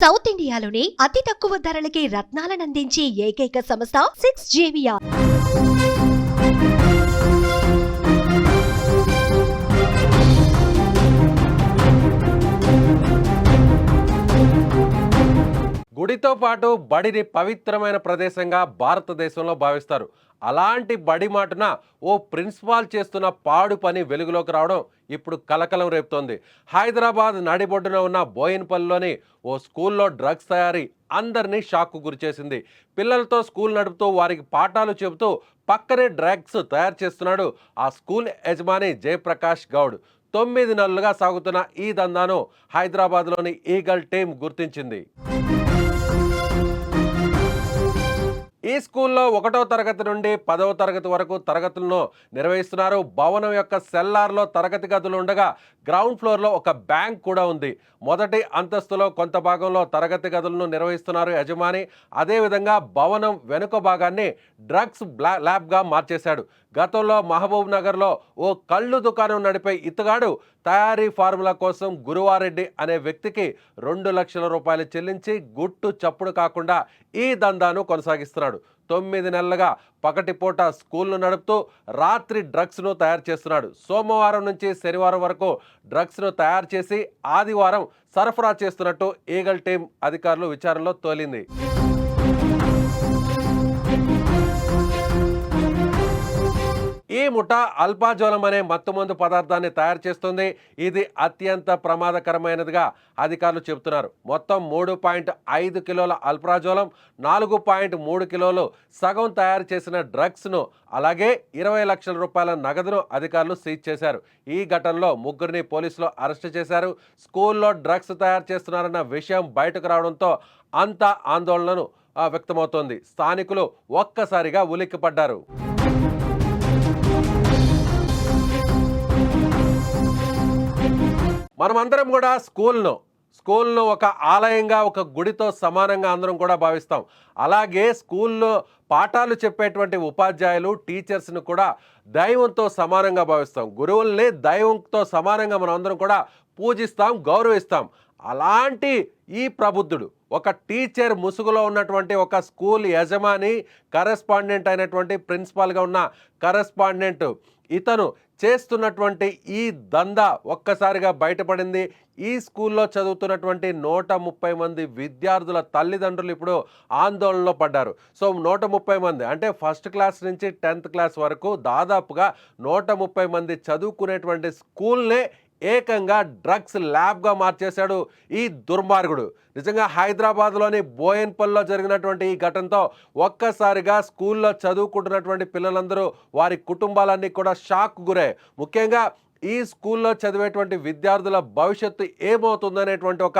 South ఇండియాలోని అతి తక్కువ ధరలకి రత్నాలనందించే ఏకైక సంస్థ 6JVR. గుడితో పాటు బడిని పవిత్రమైన ప్రదేశంగా భారతదేశంలో భావిస్తారు. అలాంటి బడి మాటున ఓ ప్రిన్సిపాల్ చేస్తున్న పాడు పని వెలుగులోకి రావడం ఇప్పుడు కలకలం రేపుతోంది. హైదరాబాద్ నడిబొడ్డున ఉన్న బోయిన్పల్లిలోని ఓ స్కూల్లో డ్రగ్స్ తయారీ అందరినీ షాక్కు గురిచేసింది. పిల్లలతో స్కూల్ నడుపుతూ వారికి పాఠాలు చెబుతూ పక్కనే డ్రగ్స్ తయారు చేస్తున్నాడు ఆ స్కూల్ యజమాని జయప్రకాష్ గౌడ్. 9 నెలలుగా సాగుతున్న ఈ దందాను హైదరాబాద్లోని ఈగల్ టీం గుర్తించింది. ఈ స్కూల్లో 1వ తరగతి నుండి 10వ తరగతి వరకు తరగతులను నిర్వహిస్తున్నారు. భవనం యొక్క సెల్లార్లో తరగతి గదులు ఉండగా గ్రౌండ్ ఫ్లోర్లో ఒక బ్యాంక్ కూడా ఉంది. మొదటి అంతస్తులో కొంత భాగంలో తరగతి గదులను నిర్వహిస్తున్నారు యజమాని. అదేవిధంగా భవనం వెనుక భాగాన్ని డ్రగ్స్ ల్యాబ్గా మార్చేశాడు. గతంలో మహబూబ్ నగర్లో ఓ కళ్ళు దుకాణం నడిపే ఇతగాడు తయారీ ఫార్ములా కోసం గురువారెడ్డి అనే వ్యక్తికి 2 లక్షల రూపాయలు చెల్లించి గుట్టు చప్పుడు కాకుండా ఈ దందాను కొనసాగిస్తున్నాడు. 9 నెలలుగా పగటిపూట స్కూల్ను నడుపుతూ రాత్రి డ్రగ్స్ను తయారు చేస్తున్నాడు. సోమవారం నుంచి శనివారం వరకు డ్రగ్స్ను తయారు చేసి ఆదివారం సరఫరా చేస్తున్నట్టు ఈగల్ టీం అధికారులు విచారణలో తేలింది. ఈ ముఠా అల్పాజోలం అనే మత్తుమందు పదార్థాన్ని తయారు చేస్తుంది. ఇది అత్యంత ప్రమాదకరమైనదిగా అధికారులు చెబుతున్నారు. మొత్తం 3.5 కిలోల అల్ప్రాజోలం, 4.3 కిలోలు సగం తయారు చేసిన డ్రగ్స్ను, అలాగే 20 లక్షల రూపాయల నగదును అధికారులు సీజ్ చేశారు. ఈ ఘటనలో 3 పోలీసులు అరెస్టు చేశారు. స్కూల్లో డ్రగ్స్ తయారు చేస్తున్నారన్న విషయం బయటకు రావడంతో అంతా ఆందోళనను వ్యక్తమవుతోంది. స్థానికులు ఒక్కసారిగా ఉలిక్కిపడ్డారు. మనమందరం కూడా స్కూల్ను ఒక ఆలయంగా, ఒక గుడితో సమానంగా అందరం కూడా భావిస్తాం. అలాగే స్కూల్లో పాఠాలు చెప్పేటువంటి ఉపాధ్యాయులు, టీచర్స్ను కూడా దైవంతో సమానంగా భావిస్తాం. గురువుల్ని దైవంతో సమానంగా మనం అందరం కూడా పూజిస్తాం, గౌరవిస్తాం. అలాంటి ఈ ప్రబుద్ధుడు ఒక టీచర్ ముసుగులో ఉన్నటువంటి ఒక స్కూల్ యజమాని, కరెస్పాండెంట్ అయినటువంటి ప్రిన్సిపాల్గా ఉన్న కరెస్పాండెంట్ ఇతను చేస్తున్నటువంటి ఈ దందా ఒక్కసారిగా బయటపడింది. ఈ స్కూల్లో చదువుతున్నటువంటి 130 మంది విద్యార్థుల తల్లిదండ్రులు ఇప్పుడు ఆందోళనలో పడ్డారు. సో 130 మంది అంటే ఫస్ట్ క్లాస్ నుంచి 10th క్లాస్ వరకు దాదాపుగా 130 మంది చదువుకునేటువంటి స్కూల్నే ఏకంగా డ్రగ్స్ ల్యాబ్గా మార్చేశాడు ఈ దుర్మార్గుడు. నిజంగా హైదరాబాద్లోని బోయిన్పల్లిలో జరిగినటువంటి ఈ ఘటనతో ఒక్కసారిగా స్కూల్లో చదువుకుంటున్నటువంటి పిల్లలందరూ, వారి కుటుంబాలన్నీ కూడా షాక్ గురయ్యాయి. ముఖ్యంగా ఈ స్కూల్లో చదివేటువంటి విద్యార్థుల భవిష్యత్తు ఏమవుతుందనేటువంటి ఒక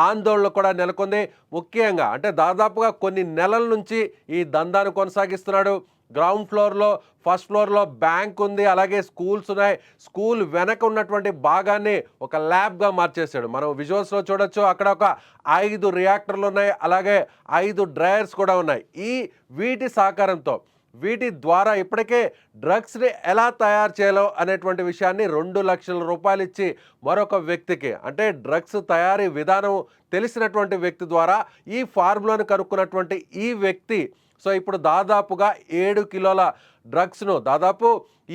ఆందోళన కూడా నెలకొంది. ముఖ్యంగా అంటే దాదాపుగా కొన్ని నెలల నుంచి ఈ దందాను కొనసాగిస్తున్నాడు. గ్రౌండ్ ఫ్లోర్లో, ఫస్ట్ ఫ్లోర్లో బ్యాంక్ ఉంది, అలాగే స్కూల్స్ ఉన్నాయి. స్కూల్ వెనక ఉన్నటువంటి భాగాన్ని ఒక ల్యాబ్గా మార్చేశాడు. మనం విజువల్స్లో చూడొచ్చు. అక్కడ ఒక 5 రియాక్టర్లు ఉన్నాయి, అలాగే 5 డ్రైయర్స్ కూడా ఉన్నాయి. వీటి సహకారంతో, వీటి ద్వారా ఇప్పటికే డ్రగ్స్ని ఎలా తయారు చేయాలో అనేటువంటి విషయాన్ని 2 లక్షల రూపాయలు ఇచ్చి మరొక వ్యక్తికి, అంటే డ్రగ్స్ తయారీ విధానం తెలిసినటువంటి వ్యక్తి ద్వారా ఈ ఫార్ములాను కనుక్కున్నటువంటి ఈ వ్యక్తి సో ఇప్పుడు దాదాపుగా 7 కిలోల డ్రగ్స్ను, దాదాపు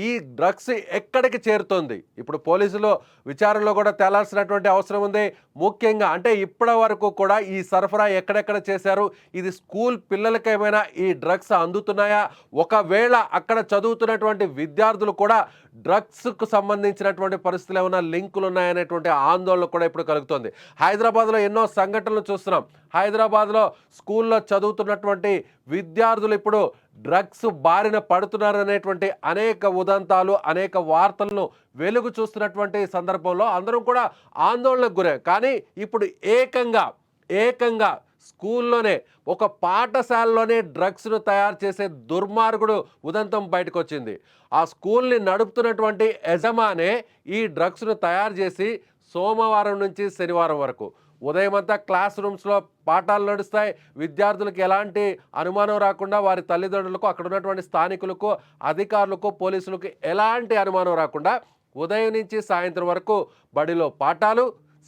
ఈ డ్రగ్స్ ఎక్కడికి చేరుతోంది ఇప్పుడు పోలీసులు విచారణలో కూడా తేలాల్సినటువంటి అవసరం ఉంది. ముఖ్యంగా అంటే ఇప్పటి వరకు కూడా ఈ సరఫరా ఎక్కడెక్కడ చేశారు, ఇది స్కూల్ పిల్లలకేమైనా ఈ డ్రగ్స్ అందుతున్నాయా, ఒకవేళ అక్కడ చదువుతున్నటువంటి విద్యార్థులు కూడా డ్రగ్స్కు సంబంధించినటువంటి పరిస్థితులు ఏమైనా లింకులు ఉన్నాయనేటువంటి ఆందోళన కూడా ఇప్పుడు కలుగుతుంది. హైదరాబాద్లో ఎన్నో సంఘటనలు చూస్తున్నాం. హైదరాబాద్లో స్కూల్లో చదువుతున్నటువంటి విద్యార్థులు ఇప్పుడు డ్రగ్స్ బారిన పడుతున్నారనేటువంటి అనేక ఉదంతాలు, అనేక వార్తలను వెలుగు చూస్తున్నటువంటి సందర్భంలో అందరం కూడా ఆందోళనకు గురే. కానీ ఇప్పుడు ఏకంగా స్కూల్లోనే, ఒక పాఠశాలలోనే డ్రగ్స్ను తయారు చేసే దుర్మార్గుడు ఉదంతం బయటకు వచ్చింది. ఆ స్కూల్ని నడుపుతున్నటువంటి యజమానే ఈ డ్రగ్స్ను తయారు చేసి సోమవారం నుంచి శనివారం వరకు ఉదయం అంతా క్లాస్ రూమ్స్లో పాఠాలు నడుస్తాయి. విద్యార్థులకు ఎలాంటి అనుమానం రాకుండా, వారి తల్లిదండ్రులకు, అక్కడ ఉన్నటువంటి స్థానికులకు, అధికారులకు, పోలీసులకు ఎలాంటి అనుమానం రాకుండా ఉదయం నుంచి సాయంత్రం వరకు బడిలో పాఠాలు,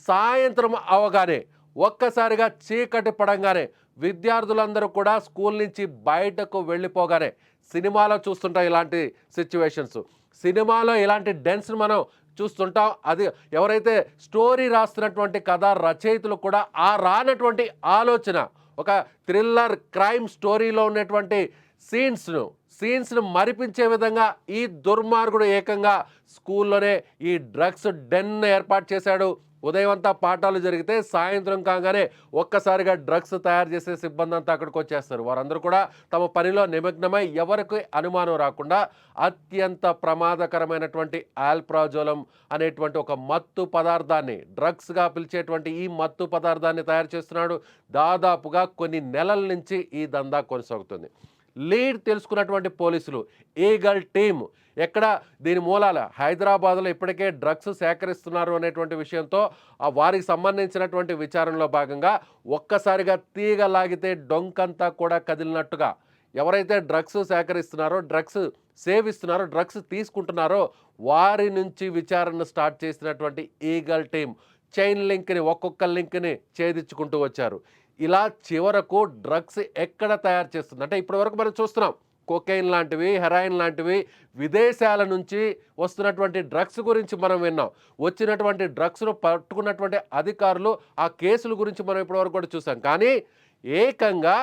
సాయంత్రం అవగానే ఒక్కసారిగా చీకటి పడంగానే విద్యార్థులందరూ కూడా స్కూల్ నుంచి బయటకు వెళ్ళిపోగానే సినిమాలో చూస్తుంటాం ఇలాంటి సిచ్యువేషన్స్. సినిమాలో ఇలాంటి డెన్స్ని మనం చూస్తుంటాం. అది ఎవరైతే స్టోరీ రాస్తున్నటువంటి కథా రచయితలు కూడా ఆ రానటువంటి ఆలోచన, ఒక థ్రిల్లర్ క్రైమ్ స్టోరీలో ఉన్నటువంటి సీన్స్ను మరిపించే విధంగా ఈ దుర్మార్గుడు ఏకంగా స్కూల్లోనే ఈ డ్రగ్స్ డెన్ ఏర్పాటు చేశాడు. ఉదయం అంతా పాఠాలు జరిగితే సాయంత్రం కాగానే ఒక్కసారిగా డ్రగ్స్ తయారు చేసే సిబ్బంది అంతా అక్కడికి వచ్చేస్తారు. వారందరూ కూడా తమ పనిలో నిమగ్నమై ఎవరికి అనుమానం రాకుండా అత్యంత ప్రమాదకరమైనటువంటి ఆల్ప్రాజోలం అనేటువంటి ఒక మత్తు పదార్థాన్ని, డ్రగ్స్గా పిలిచేటువంటి ఈ మత్తు పదార్థాన్ని తయారు చేస్తున్నాడు. దాదాపుగా కొన్ని నెలల నుంచి ఈ దందా కొనసాగుతుంది. లీడ్ తెలుసుకున్నటువంటి పోలీసులు ఈగల్ టీమ్ ఎక్కడ దీని మూలాల హైదరాబాద్లో ఇప్పటికే డ్రగ్స్ సేకరిస్తున్నారు అనేటువంటి విషయంతో వారికి సంబంధించినటువంటి విచారణలో భాగంగా ఒక్కసారిగా తీగ లాగితే డొంకంతా కూడా కదిలినట్టుగా ఎవరైతే డ్రగ్స్ సేకరిస్తున్నారో, డ్రగ్స్ సేవిస్తున్నారో, డ్రగ్స్ తీసుకుంటున్నారో వారి నుంచి విచారణ స్టార్ట్ చేసినటువంటి ఈగల్ టీం చైన్ లింక్ని, ఒక్కొక్క లింక్ని ఛేదించుకుంటూ వచ్చారు. ఇలా చివరకు డ్రగ్స్ ఎక్కడ తయారు చేస్తుంది అంటే ఇప్పటివరకు మనం చూస్తున్నాం కోకెయిన్ లాంటివి, హెరాయిన్ లాంటివి విదేశాల నుంచి వస్తున్నటువంటి డ్రగ్స్ గురించి మనం విన్నాం. వచ్చినటువంటి డ్రగ్స్ను పట్టుకున్నటువంటి అధికారులు ఆ కేసుల గురించి మనం ఇప్పటివరకు కూడా చూసాం. కానీ ఏకంగా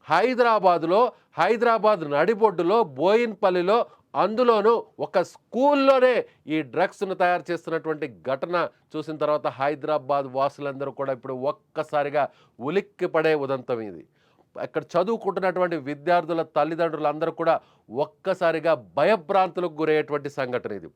హైదరాబాద్ నడిబొడ్డులో బోయిన్పల్లిలో, అందులోనూ ఒక స్కూల్లోనే ఈ డ్రగ్స్ను తయారు చేస్తున్నటువంటి ఘటన చూసిన తర్వాత హైదరాబాద్ వాసులందరూ కూడా ఇప్పుడు ఒక్కసారిగా ఉలిక్కి పడే ఉదంతం ఇది. అక్కడ చదువుకుంటున్నటువంటి విద్యార్థుల తల్లిదండ్రులందరూ కూడా ఒక్కసారిగా భయభ్రాంతులకు గురయ్యేటువంటి సంఘటన ఇది.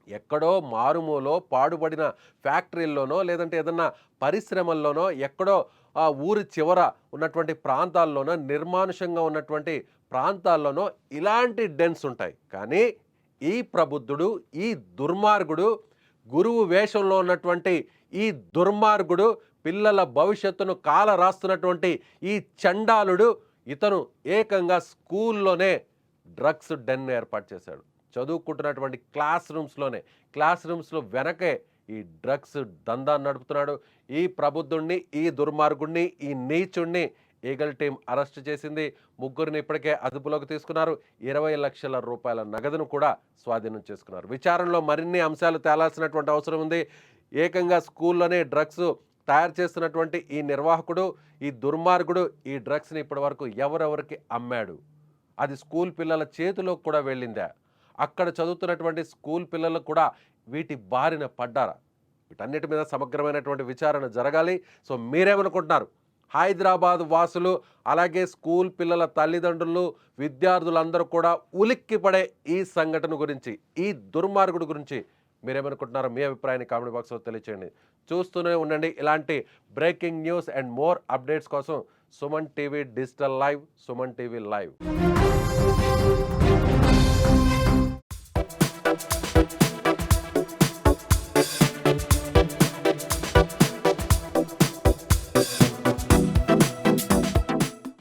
ఎక్కడో మారుమూలో పాడుబడిన ఫ్యాక్టరీల్లోనో లేదంటే ఏదన్నా పరిశ్రమల్లోనో ఎక్కడో ఆ ఊరి చివర ఉన్నటువంటి ప్రాంతాల్లోనో నిర్మానుషంగా ఉన్నటువంటి ప్రాంతాల్లోనో ఇలాంటి డెన్స్ ఉంటాయి. కానీ ఈ ప్రబుద్ధుడు, ఈ దుర్మార్గుడు, గురువు వేషంలో ఉన్నటువంటి ఈ దుర్మార్గుడు, పిల్లల భవిష్యత్తును కాల రాస్తున్నటువంటి ఈ చండాలుడు, ఇతను ఏకంగా స్కూల్లోనే డ్రగ్స్ డెన్ ఏర్పాటు చేశాడు. చదువుకుంటున్నటువంటి క్లాస్ రూమ్స్లో వెనకే ఈ డ్రగ్స్ దందా నడుపుతున్నాడు. ఈ ప్రబుద్ధుణ్ణి, ఈ దుర్మార్గుణ్ణి, ఈ నీచుణ్ణి ఈగల్ టీం అరెస్ట్ చేసింది. ముగ్గురిని ఇప్పటికే అదుపులోకి తీసుకున్నారు. 20 లక్షల రూపాయల నగదును కూడా స్వాధీనం చేసుకున్నారు. విచారణలో మరిన్ని అంశాలు తేలాల్సినటువంటి అవసరం ఉంది. ఏకంగా స్కూల్లోనే డ్రగ్స్ తయారు చేస్తున్నటువంటి ఈ నిర్వాహకుడు, ఈ దుర్మార్గుడు ఈ డ్రగ్స్ని ఇప్పటివరకు ఎవరెవరికి అమ్మాడు, అది స్కూల్ పిల్లల చేతిలోకి కూడా వెళ్ళిందా, అక్కడ చదువుతున్నటువంటి స్కూల్ పిల్లలు కూడా వీటి బారిన పడ్డారా, వీటన్నిటి మీద సమగ్రమైనటువంటి విచారణ జరగాలి. సో మీరేమనుకుంటున్నారు? హైదరాబాద్ వాసులు, అలాగే స్కూల్ పిల్లల తల్లిదండ్రులు, విద్యార్థులందరూ కూడా ఉలిక్కి పడే ఈ సంఘటన గురించి, ఈ దుర్మార్గుడి గురించి మీరేమనుకుంటున్నారో మీ అభిప్రాయాన్ని కామెంట్ బాక్స్లో తెలియచేయండి. చూస్తూనే ఉండండి ఇలాంటి breaking news and more updates కోసం Suman TV digital live, Suman TV live.